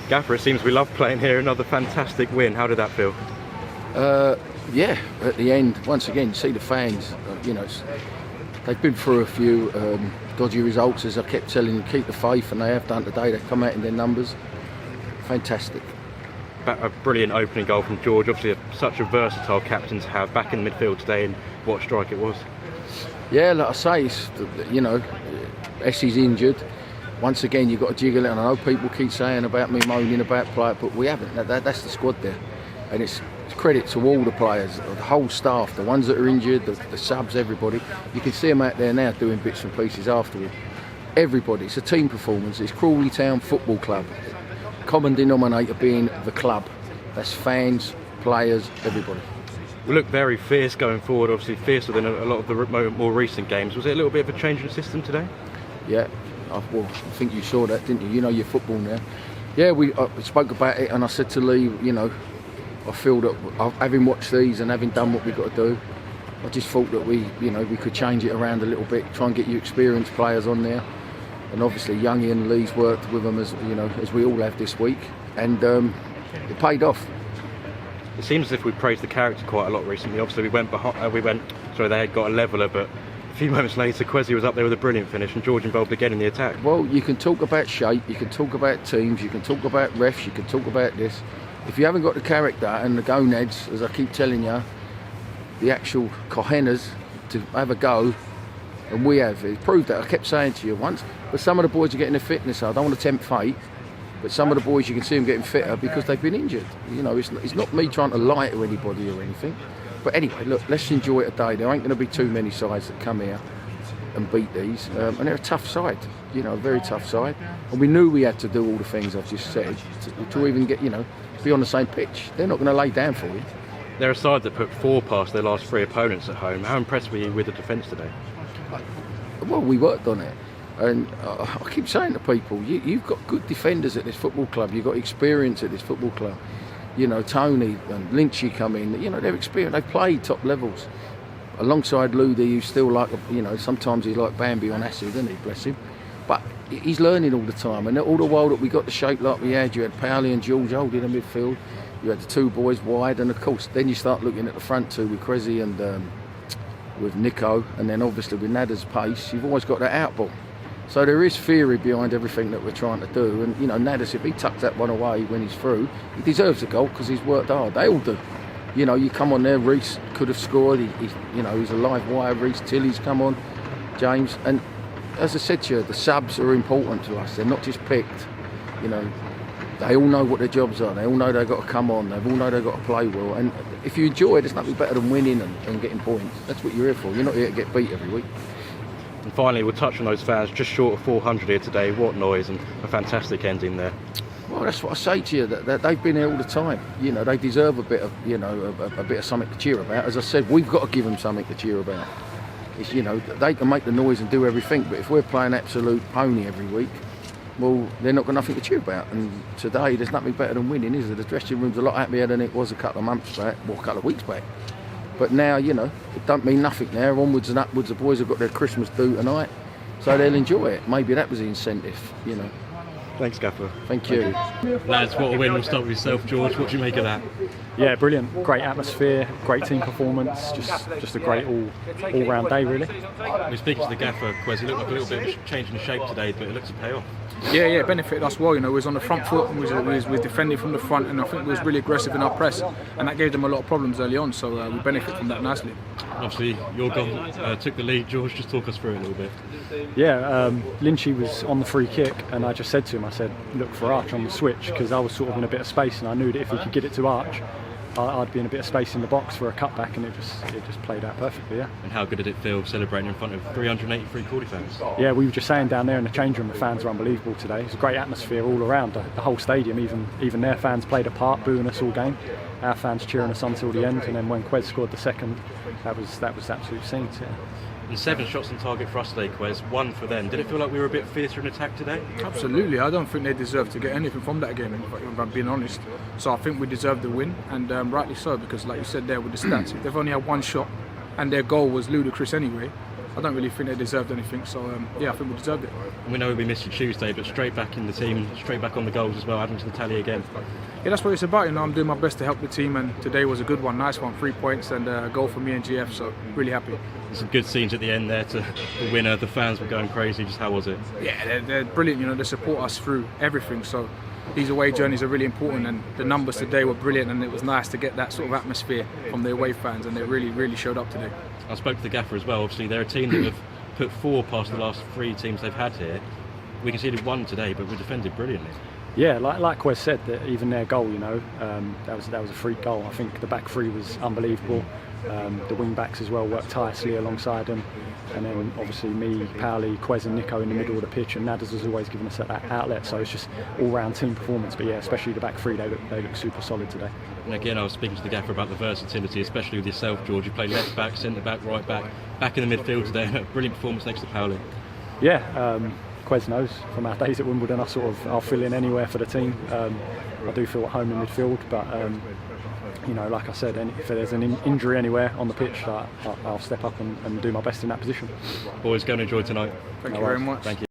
Gaffer, it seems we love playing here. Another fantastic win. How did that feel? Yeah, at the end, once again, you see the fans, they've been through a few dodgy results, as I kept telling them, keep the faith, and they have done today. They've come out in their numbers. Fantastic. A brilliant opening goal from George. Obviously, such a versatile captain to have back in the midfield today, and what a strike it was. Yeah, like I say, Essie's injured. Once again, you've got to jiggle it, and I know people keep saying about me moaning about play, but we haven't. That's the squad there, and it's credit to all the players, the whole staff, the ones that are injured, the subs, everybody. You can see them out there now doing bits and pieces afterward. Everybody, it's a team performance. It's Crawley Town Football Club. Common denominator being the club. That's fans, players, everybody. We look very fierce going forward, obviously fiercer than a lot of the more recent games. Was it a little bit of a change in the system today? Yeah, I think you saw that, didn't you? You know your football now. Yeah, I spoke about it, and I said to Lee, I feel that having watched these and having done what we've got to do, I just thought that we could change it around a little bit, try and get you experienced players on there. And obviously Youngie and Lee's worked with them as we all have this week, and it paid off. It seems as if we praised the character quite a lot recently. Obviously they had got a leveller, but a few moments later Kwesi was up there with a brilliant finish, and George involved again in the attack. Well, you can talk about shape, you can talk about teams, you can talk about refs, you can talk about this. If you haven't got the character and the gonads, as I keep telling you, the actual cojones to have a go, and we have. It's proved that. I kept saying to you once, but some of the boys are getting their fitness. I don't want to tempt fate, but some of the boys, you can see them getting fitter because they've been injured. It's not me trying to lie to anybody or anything. But anyway, look, let's enjoy it today. There ain't going to be too many sides that come here and beat these, and they're a tough side. A very tough side. And we knew we had to do all the things I've just said to even get, be on the same pitch. They're not going to lay down for you. They're a side that put 4 past their last 3 opponents at home. How impressed were you with the defence today? Well, we worked on it, and I keep saying to people, you've got good defenders at this football club. You've got experience at this football club. Tony and Lynchy come in. They're experienced. They've played top levels. Alongside Ludi, who's still like, sometimes he's like Bambi on acid, isn't he? Bless him. But he's learning all the time, and all the while that we got the shape like we had, you had Powley and George Old in the midfield. You had the 2 boys wide, and of course, then you start looking at the front 2 with Kwesi and with Nico, and then obviously with Nada's pace, you've always got that out ball. So there is theory behind everything that we're trying to do, and Nadas, if he tucks that one away when he's through, he deserves a goal because he's worked hard. They all do. You come on there, Reece could have scored. He's a live wire. Reece, Tilly's come on, James, and as I said to you, the subs are important to us. They're not just picked. They all know what their jobs are. They all know they've got to come on. They all know they've got to play well. And if you enjoy it, there's nothing better than winning and getting points. That's what you're here for. You're not here to get beat every week. And finally, we'll touch on those fans. Just short of 400 here today. What noise, and a fantastic ending there. Well, that's what I say to you. That they've been here all the time. They deserve a bit of a bit of something to cheer about. As I said, we've got to give them something to cheer about. It's, they can make the noise and do everything, but if we're playing absolute pony every week, well, they're not got nothing to cheer about. And today, there's nothing better than winning, is there? The dressing room's a lot happier than it was a couple of months back, or a couple of weeks back. But now, it don't mean nothing now. Onwards and upwards, the boys have got their Christmas do tonight, so they'll enjoy it. Maybe that was the incentive, Thanks, Gaffer. Thank you. Lads, what a win. We'll start with yourself, George. What do you make of that? Yeah, brilliant. Great atmosphere, great team performance, just a great all-round day, really. We're speaking to the Gaffer, Kwesi. It looked like a little bit of a change in the shape today, but it looks to pay off. Yeah, it benefited us well. We was on the front foot, and we was defending from the front, and I think we was really aggressive in our press, and that gave them a lot of problems early on. So we benefit from that nicely. Obviously, your goal took the lead. George, just talk us through it a little bit. Yeah, Lynchy was on the free kick, and I just said to him, I said, look for Arch on the switch, because I was sort of in a bit of space, and I knew that if he could get it to Arch, I'd be in a bit of space in the box for a cutback, and it just played out perfectly, yeah. And how good did it feel celebrating in front of 383 Crawley fans? Yeah, we were just saying down there in the change room, the fans were unbelievable today. It was a great atmosphere all around, the whole stadium, even their fans played a part, booing us all game. Our fans cheering us on till the end, and then when Kwes scored the second, that was absolute scenes, yeah. And 7 shots on target for us today, Kwes, 1 for them. Did it feel like we were a bit fiercer in attack today? Absolutely. I don't think they deserve to get anything from that game, if I'm being honest. So I think we deserve the win, and rightly so, because like you said there with the stats, if they've only had 1 shot and their goal was ludicrous anyway, I don't really think they deserved anything. So yeah, I think we deserved it. And we know we missed you Tuesday, but straight back in the team, straight back on the goals as well, adding to the tally again. Yeah, that's what it's about. You know, I'm doing my best to help the team, and today was a good one, nice one, 3 points and a goal for me and GF. So really happy. There's some good scenes at the end there to the winner. The fans were going crazy. Just how was it? Yeah, they're brilliant. You know, they support us through everything. So these away journeys are really important, and the numbers today were brilliant. And it was nice to get that sort of atmosphere from the away fans, and they really showed up today. I spoke to the gaffer as well. Obviously, they're a team that have put 4 past the last 3 teams they've had here. We conceded 1 today, but we defended brilliantly. Yeah, like Kwesi said, that even their goal, you know, that was a freak goal. I think the back 3 was unbelievable. The wing backs as well worked tirelessly alongside them, and then obviously me, Crawley, Kwesi and Nico in the middle of the pitch, and Nadders has always given us that outlet. So it's just all-round team performance. But yeah, especially the back 3, they look super solid today. And again, I was speaking to the gaffer about the versatility, especially with yourself, George. You play left back, centre back, right back, back in the midfield today. A brilliant performance next to Powley. Yeah. Kwesi knows from our days at Wimbledon, I'll fill in anywhere for the team. I do feel at home in midfield, but you know, like I said, if there's an injury anywhere on the pitch, I'll step up and do my best in that position. Boys, go and enjoy tonight. Thank you very much. Thank you.